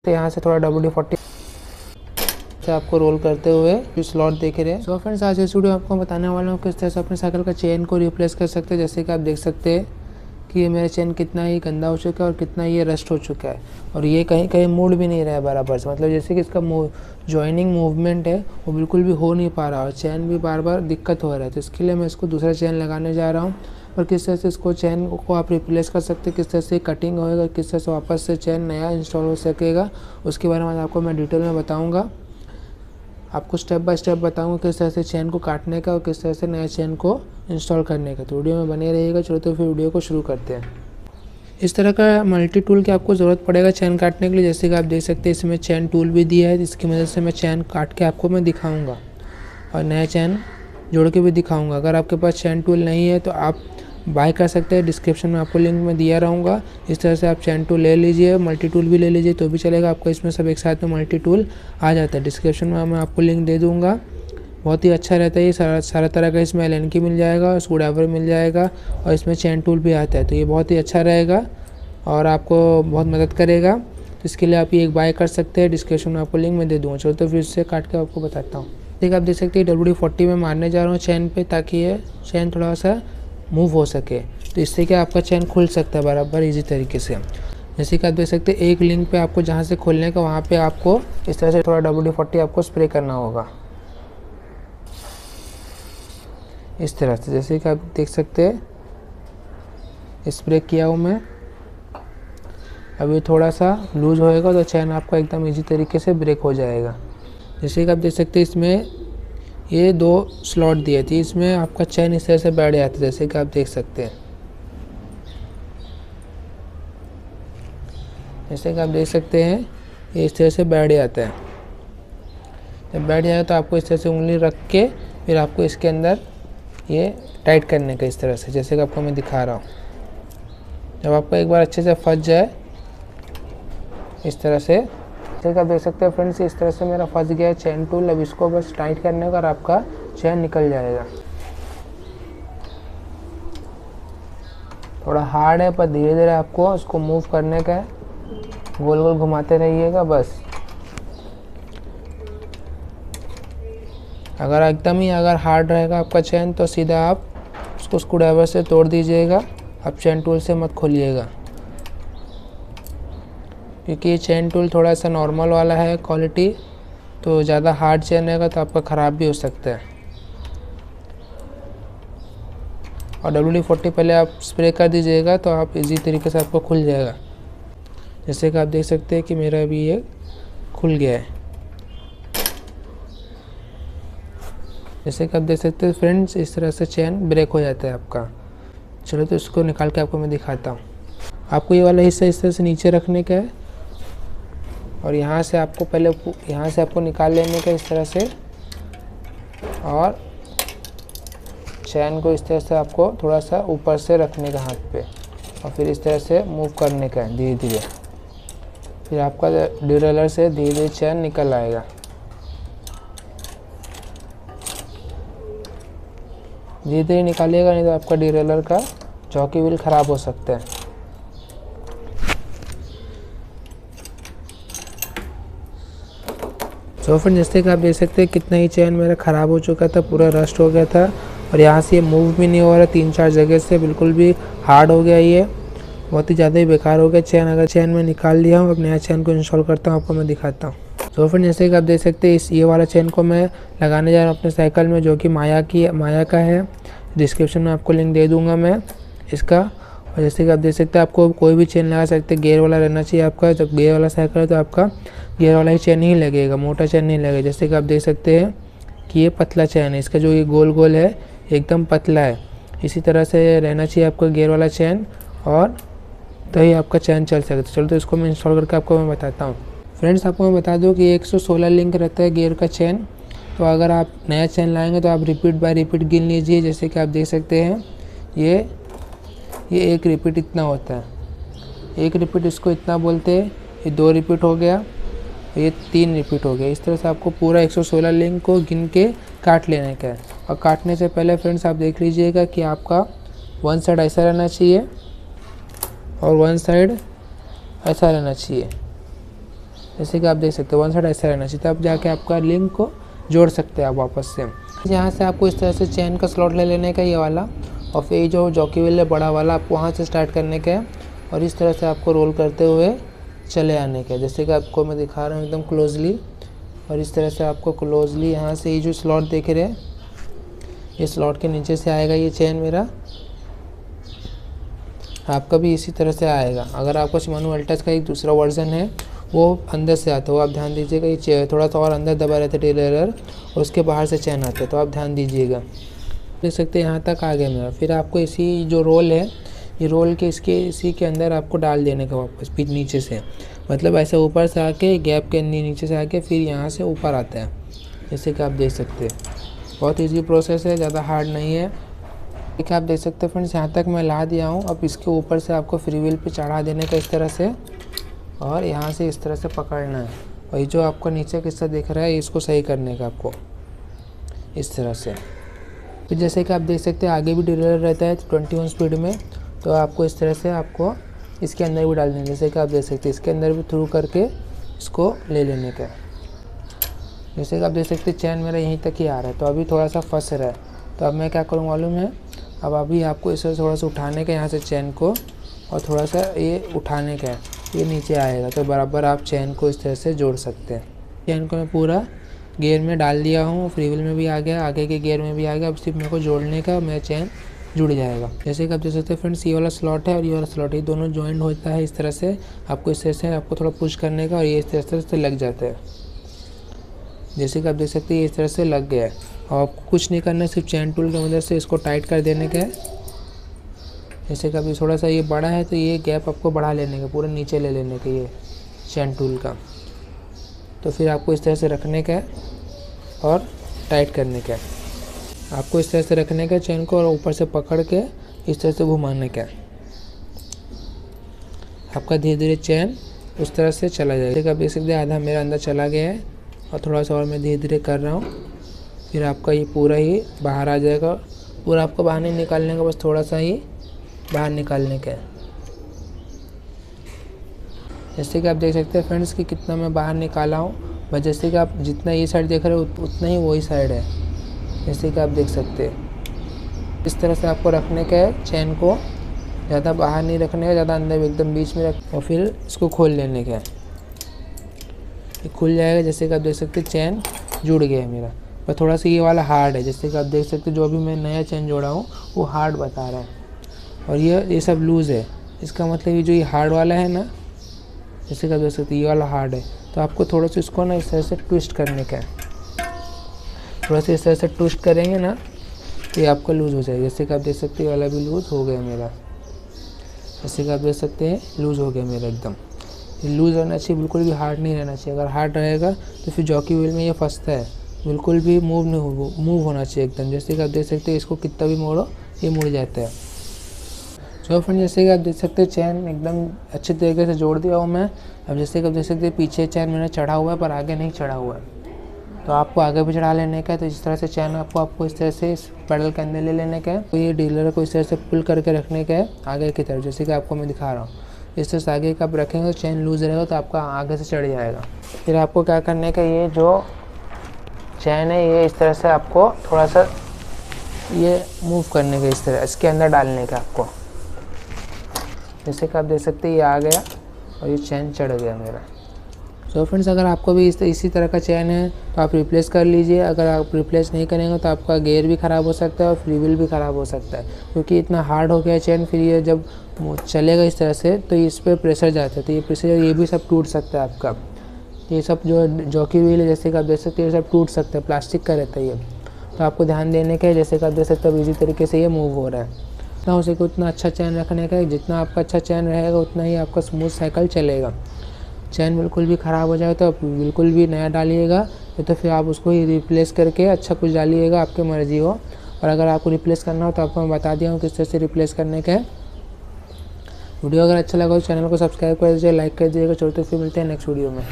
तो यहाँ से थोड़ा WD-40 से आपको रोल करते हुए जो स्लॉट देख रहे हैं। सो फ्रेंड्स, आज इस वीडियो में आपको बताने वाला हूँ किस तरह से अपने साइकिल का चेन को रिप्लेस कर सकते हैं। जैसे कि आप देख सकते हैं कि ये मेरा चेन कितना ही गंदा हो चुका है और कितना ये रस्ट हो चुका है, और ये कहीं कहीं मूड भी नहीं रहा है बराबर से। मतलब जैसे कि इसका जॉइनिंग मूवमेंट है वो बिल्कुल भी हो नहीं पा रहा और चैन भी बार बार दिक्कत हो रहा है। तो इसके लिए मैं इसको दूसरा चैन लगाने जा रहा हूँ और किस तरह से इसको चैन को आप रिप्लेस कर सकते हैं, किस तरह से कटिंग होएगा, किस तरह से वापस से चैन नया इंस्टॉल हो सकेगा, उसके बारे में आपको मैं डिटेल में बताऊँगा। आपको स्टेप बाय स्टेप बताऊंगा किस तरह से चैन को काटने का और किस तरह से नया चैन को इंस्टॉल करने का। तो वीडियो में बने रहिएगा। चलो तो फिर वीडियो को शुरू करते हैं। इस तरह का मल्टी टूल की आपको ज़रूरत पड़ेगा चैन काटने के लिए। जैसे कि आप देख सकते हैं इसमें चैन टूल भी दिया है, जिसकी मदद से मैं चैन काट के आपको मैं दिखाऊँगा और नया चैन जोड़ के भी दिखाऊँगा। अगर आपके पास चैन टूल नहीं है तो आप बाय कर सकते हैं, डिस्क्रिप्शन में आपको लिंक में दिया रहूँगा। इस तरह से आप चैन टूल ले लीजिए, मल्टी टूल भी ले लीजिए तो भी चलेगा। आपको इसमें सब एक साथ में मल्टी टूल आ जाता है। डिस्क्रिप्शन में मैं आपको लिंक दे दूँगा। बहुत ही अच्छा रहता है ये, सारा तरह का इसमें एलन की मिल जाएगा, स्क्रू ड्राइवर मिल जाएगा और इसमें चैन टूल भी आता है। तो ये बहुत ही अच्छा रहेगा और आपको बहुत मदद करेगा। तो इसके लिए आप ये एक बाय कर सकते हैं, डिस्क्रिप्शन में आपको लिंक मैं दे दूँगा। चलो तो फिर इससे काट के आपको बताता हूँ। देखिए आप देख सकते हैं WD-40 में मारने जा रहा हूँ चैन पे, ताकि ये चैन थोड़ा सा मूव हो सके। तो इससे क्या आपका चैन खुल सकता है बराबर इजी तरीके से। जैसे कि आप देख सकते हैं एक लिंक पे आपको जहाँ से खोलने का वहाँ पे आपको इस तरह से थोड़ा WD-40 आपको स्प्रे करना होगा इस तरह से। जैसे कि आप देख सकते हैं स्प्रे किया हूँ मैं। अभी थोड़ा सा लूज होएगा तो चैन आपका एकदम इजी तरीके से ब्रेक हो जाएगा। जैसे कि आप देख सकते हैं इसमें ये 2 स्लॉट दिए थे, इसमें आपका चैन इस तरह से बैठ जाता है। जैसे कि आप देख सकते हैं, जैसे कि आप देख सकते हैं ये इस तरह से बैठ जाता है। जब बैठ जाएगा तो आपको इस तरह से उंगली रख के फिर आपको इसके अंदर ये टाइट करने का इस तरह से, जैसे कि आपको मैं दिखा रहा हूँ। जब आपको एक बार अच्छे से फंस जाए इस तरह से, जैसे कि आप देख सकते हैं फ्रेंड्स इस तरह से मेरा फंस गया है चैन टूल। अब इसको बस टाइट करने का और आपका चैन निकल जाएगा। थोड़ा हार्ड है पर धीरे धीरे आपको उसको मूव करने का है, गोल गोल घुमाते रहिएगा बस। अगर एकदम ही हार्ड रहेगा आपका चैन तो सीधा आप उसको स्क्रू ड्राइवर से तोड़ दीजिएगा। आप चैन टूल से मत खोलिएगा, क्योंकि ये चैन टूल थोड़ा सा नॉर्मल वाला है क्वालिटी, तो ज़्यादा हार्ड चैन रहेगा तो आपका ख़राब भी हो सकता है। और WD-40 पहले आप स्प्रे कर दीजिएगा तो आप इजी तरीके से आपको खुल जाएगा। जैसे कि आप देख सकते हैं कि मेरा भी ये खुल गया है। जैसे कि आप देख सकते हैं फ्रेंड्स इस तरह से चैन ब्रेक हो जाता है आपका। चलो तो इसको निकाल के आपको मैं दिखाता हूँ। आपको ये वाला हिस्सा इस तरह से नीचे रखने का है और यहाँ से आपको पहले यहाँ से आपको निकाल लेने का इस तरह से, और चैन को इस तरह से आपको थोड़ा सा ऊपर से रखने का हाथ पे और फिर इस तरह से मूव करने का है धीरे धीरे। फिर आपका डिरोलर से धीरे धीरे चैन निकल आएगा। धीरे धीरे निकालिएगा, नहीं तो आपका डिरोलर का चौकी व्हील ख़राब हो सकता है। तो फिर जैसे कि आप देख सकते हैं कितना ही चैन मेरा ख़राब हो चुका था, पूरा रस्ट हो गया था और यहाँ से ये मूव भी नहीं हो रहा, 3-4 जगह से बिल्कुल भी हार्ड हो गया। ये बहुत ही ज़्यादा ही बेकार हो गया चैन। अगर चैन में निकाल लिया हूँ, अब नया चैन को इंस्टॉल करता हूँ, आपको मैं दिखाता हूँ। तो फिर जैसे कि आप देख सकते हैं ये वाला चैन को मैं लगाने जा रहा हूँ अपने साइकिल में, जो कि माया का है। डिस्क्रिप्शन में आपको लिंक दे दूँगा मैं इसका। और जैसे कि आप देख सकते हैं आपको कोई भी चेन लगा सकते हैं, गियर वाला रहना चाहिए आपका। जब गियर वाला साइकिल है तो आपका गियर वाला ही चेन ही लगेगा, मोटा चेन नहीं लगेगा। जैसे कि आप देख सकते हैं कि ये पतला चैन है, इसका जो ये गोल गोल है एकदम पतला है। इसी तरह से रहना चाहिए आपका गियर वाला चैन, और तो ही आपका चैन चल सकता है। चलो तो इसको मैं इंस्टॉल करके आपको मैं बताता हूँ। फ्रेंड्स आपको मैं बता दूँ कि 116 लिंक रहता है गियर का चैन। तो अगर आप नया चैन लाएँगे तो आप रिपीट बाय रिपीट गिन लीजिए। जैसे कि आप देख सकते हैं ये एक रिपीट इतना होता है, एक रिपीट इसको इतना बोलते हैं। ये 2 रिपीट हो गया, ये 3 रिपीट हो गया। इस तरह से आपको पूरा 116 लिंक को गिन के काट लेने का है। और काटने से पहले फ्रेंड्स आप देख लीजिएगा कि आपका 1 साइड ऐसा रहना चाहिए और 1 साइड ऐसा रहना चाहिए। जैसे कि आप देख सकते हो वन साइड ऐसा रहना चाहिए, तब जाके आपका लिंक को जोड़ सकते हैं आप वापस से। यहाँ से आपको इस तरह से चेन का स्लॉट ले लेने का ये वाला, और फिर जो जॉकी व्हील है बड़ा वाला आपको वहाँ से स्टार्ट करने का है और इस तरह से आपको रोल करते हुए चले आने का है। जैसे कि आपको मैं दिखा रहा हूँ एकदम क्लोजली, और इस तरह से आपको क्लोजली यहाँ से ये जो स्लॉट देख रहे हैं, ये स्लॉट के नीचे से आएगा ये चेन मेरा, आपका भी इसी तरह से आएगा। अगर आपको शिमानो अल्टस का एक दूसरा वर्जन है वो अंदर से आता है, वो आप ध्यान दीजिएगा, ये थोड़ा सा और अंदर दबा रहता है टेलर और उसके बाहर से चैन आता है, तो आप ध्यान दीजिएगा। देख सकते हैं यहाँ तक आ गया मेरा। फिर आपको इसी जो रोल है, ये रोल के इसी के अंदर आपको डाल देने का वापस फिर नीचे से, मतलब ऐसे ऊपर से आके गैप के नीचे से आके फिर यहाँ से ऊपर आता है, जैसे कि आप देख सकते हैं। बहुत ईजी प्रोसेस है, ज़्यादा हार्ड नहीं है। ठीक है, आप देख सकते हैं फ्रेंड्स, यहाँ तक मैं ला दिया हूँ। अब इसके ऊपर से आपको फ्री व्हील पे चढ़ा देने का इस तरह से, और यहाँ से इस तरह से पकड़ना है, और ये जो आपको नीचे किस्सा दिख रहा है इसको सही करने का आपको इस तरह से। फिर जैसे कि आप देख सकते हैं आगे भी ड्रिलर रहता है 21 स्पीड में, तो आपको इस तरह से आपको इसके अंदर भी डाल देंगे। जैसे कि आप देख सकते हैं इसके अंदर भी थ्रू करके इसको ले लेने का। जैसे कि आप देख सकते हैं चैन मेरा यहीं तक ही आ रहा है, तो अभी थोड़ा सा फंस रहा है, तो अब मैं क्या करूँ मालूम है, अब अभी आपको इसे थोड़ा सा उठाने का यहाँ से चैन को, और थोड़ा सा ये उठाने का है, ये नीचे आएगा, तो बराबर आप चैन को इस तरह से जोड़ सकते हैं। चैन को मैं पूरा गियर में डाल दिया हूँ, फ्री व्हील में भी आ गया, आगे के गियर में भी आ गया। अब सिर्फ मेरे को जोड़ने का, मेरा चैन जुड़ जाएगा। जैसे कि आप देख सकते हैं फ्रेंड्स, ये वाला स्लॉट है और ये वाला स्लॉट है, ये दोनों जॉइंट होता है इस तरह से। आपको इस तरह से आपको थोड़ा पुश करने का, और ये इस तरह से लग जाता है। जैसे कि आप देख सकते हैं ये इस तरह से लग गया है, और आपको कुछ नहीं करना है, सिर्फ चैन टूल की मदद से इसको टाइट कर देने का है। जैसे कि अभी थोड़ा सा ये बड़ा है, तो ये गैप आपको बढ़ा लेने का, पूरा नीचे ले लेने का ये चैन टूल का। तो फिर आपको इस तरह से रखने का है और टाइट करने का है। आपको इस तरह से रखने का चैन को, और ऊपर से पकड़ के इस तरह से घुमाने का है। आपका धीरे धीरे चैन उस तरह से चला जाएगा। जैसे कि आप देख सकते हैं आधा मेरा अंदर चला गया है, और थोड़ा सा और मैं धीरे धीरे कर रहा हूँ। फिर आपका ये पूरा ही बाहर आ जाएगा। पूरा आपको बाहर नहीं निकालने का, बस थोड़ा सा ही बाहर निकालने का है। जैसे कि आप देख सकते हैं फ्रेंड्स कि कितना मैं बाहर निकाला हूँ, बस जैसे कि आप जितना ये साइड देख रहे हो उतना ही वही साइड है। जैसे कि आप देख सकते हैं इस तरह से आपको रखने का है चैन को, ज़्यादा बाहर नहीं रखने का, ज़्यादा अंदर एकदम बीच में रख, और फिर इसको खोल लेने का है। ये खुल जाएगा। जैसे कि आप देख सकते हैं चैन जुड़ गया है मेरा, पर थोड़ा सा ये वाला हार्ड है। जैसे कि आप देख सकते हैं जो अभी मैं नया चैन जोड़ा हूँ वो हार्ड बता रहा है, और ये सब लूज़ है। इसका मतलब ये जो ये हार्ड वाला है ना, जैसे कि आप देख सकते हैं ये वाला हार्ड है, तो आपको थोड़ा सा इसको ना इस तरह से ट्विस्ट करने का है। थोड़ा सा इस तरह से ट्विस्ट करेंगे ना तो ये आपका लूज़ हो जाएगा। जैसे कि आप देख सकते हैं ये वाला भी लूज़ हो गया मेरा। जैसे कि आप देख सकते हैं लूज़ हो गया मेरा एकदम। ये लूज़ रहना चाहिए, बिल्कुल भी हार्ड नहीं रहना चाहिए। अगर हार्ड रहेगा तो फिर जॉकी व्हील में ये फंसता है, बिल्कुल भी मूव होना चाहिए एकदम। जैसे कि आप देख सकते हैं इसको कितना भी मोड़ो ये मुड़ जाता है। तो फ्रेंड जैसे कि आप देख सकते हैं चैन एकदम अच्छे तरीके से जोड़ दिया हूँ मैं। अब जैसे कि आप देख सकते हैं पीछे चैन मैंने चढ़ा हुआ है पर आगे नहीं चढ़ा हुआ है, तो आपको आगे भी चढ़ा लेने का है। तो इस तरह से चैन आपको इस तरह से इस पैडल के अंदर ले लेने का है। तो ये डीलर को इस तरह से पुल करके रखने का है आगे की तरफ, जैसे कि आपको मैं दिखा रहा हूँ। इस तरह से आगे का आप रखेंगे तो चैन लूज़ रहेगा, तो आपका आगे से चढ़ जाएगा। फिर आपको क्या करने का, ये जो चैन है ये इस तरह से आपको थोड़ा सा ये मूव करने का, इस तरह इसके अंदर डालने का आपको। जैसे कि आप देख सकते हैं ये आ गया और ये चैन चढ़ गया मेरा। सो फ्रेंड्स अगर आपको भी इसी तरह का चैन है तो आप रिप्लेस कर लीजिए। अगर आप रिप्लेस नहीं करेंगे तो आपका गियर भी ख़राब हो सकता है और फ्री व्हील भी ख़राब हो सकता है, क्योंकि इतना हार्ड हो गया है चैन। फिर ये जब चलेगा इस तरह से तो इस पर प्रेशर जाता है, तो ये प्रेशर ये भी सब टूट सकता है आपका। ये सब जो जॉकी व्हील है जैसे कि आप देख सकते हैं ये सब टूट सकता है, प्लास्टिक का रहता है ये, तो आपको ध्यान देने का है। जैसे कि आप देख सकते हो ईजी तरीके से ये मूव हो रहा है। जितना हो सके उतना अच्छा चैन रखने का है। जितना आपका अच्छा चैन रहेगा उतना ही आपका स्मूथ साइकिल चलेगा। चैन बिल्कुल भी ख़राब हो जाए तो आप बिल्कुल भी नया डालिएगा, या तो फिर आप उसको ही रिप्लेस करके अच्छा कुछ डालिएगा, आपकी मर्ज़ी हो। और अगर आपको रिप्लेस करना हो तो आपको मैं बता दिया हूँ किस तरह से रिप्लेस करने का है। वीडियो अगर अच्छा लगा तो चैनल को सब्सक्राइब कर दीजिए, लाइक कर दीजिएगा। चलते फिर मिलते हैं नेक्स्ट वीडियो में।